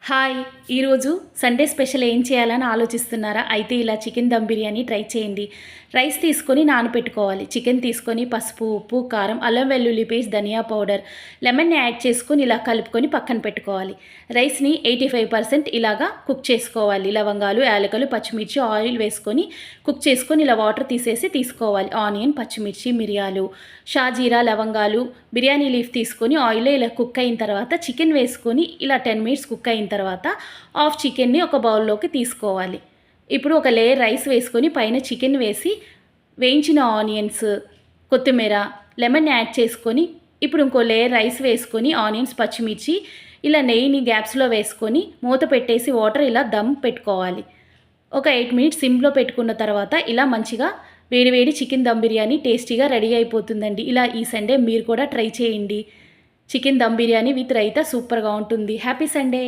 Hi! ఈరోజు Sunday special ఏం చేయాలని ఆలోచిస్తున్నారా? అయితే ఇలా చికెన్ దమ్ బిర్యానీ ట్రై చేయండి. రైస్ తీసుకొని నానబెట్టుకోవాలి. చికెన్ తీసుకొని పసుపు, ఉప్పు, కారం, అల్లం వెల్లుల్లి పేస్ట్, ధనియా పౌడర్, లెమన్ని యాడ్ చేసుకొని ఇలా కలుపుకొని పక్కన పెట్టుకోవాలి. రైస్ని 85% ఇలాగా కుక్ చేసుకోవాలి. లవంగాలు, యాలకులు, పచ్చిమిర్చి, ఆయిల్ వేసుకొని కుక్ చేసుకొని ఇలా వాటర్ తీసేసి తీసుకోవాలి. ఆనియన్, పచ్చిమిర్చి, మిరియాలు, షాజీరా, లవంగాలు, బిర్యానీ లీఫ్ తీసుకొని ఆయిల్లో ఇలా కుక్ అయిన తర్వాత చికెన్ వేసుకొని ఇలా 10 మినిట్స్ కుక్ అయిన తర్వాత హాఫ్ చికెన్ని ఒక బౌల్లోకి తీసుకోవాలి. ఇప్పుడు ఒక లేయర్ రైస్ వేసుకొని పైన చికెన్ వేసి వేయించిన ఆనియన్స్, కొత్తిమీర, లెమన్ యాడ్ చేసుకొని ఇప్పుడు ఇంకో లేయర్ రైస్ వేసుకొని ఆనియన్స్, పచ్చిమిర్చి ఇలా నెయ్యిని గ్యాప్స్లో వేసుకొని మూత పెట్టేసి వాటర్ ఇలా దమ్ పెట్టుకోవాలి. ఒక 8 మినిట్స్ సిమ్లో పెట్టుకున్న తర్వాత ఇలా మంచిగా వేడి చికెన్ దమ్ బిర్యానీ టేస్టీగా రెడీ అయిపోతుందండి. ఇలా ఈ సండే మీరు కూడా ట్రై చేయండి. చికెన్ దమ్ బిర్యానీ విత్ రైతా సూపర్గా ఉంటుంది. Happy Sunday.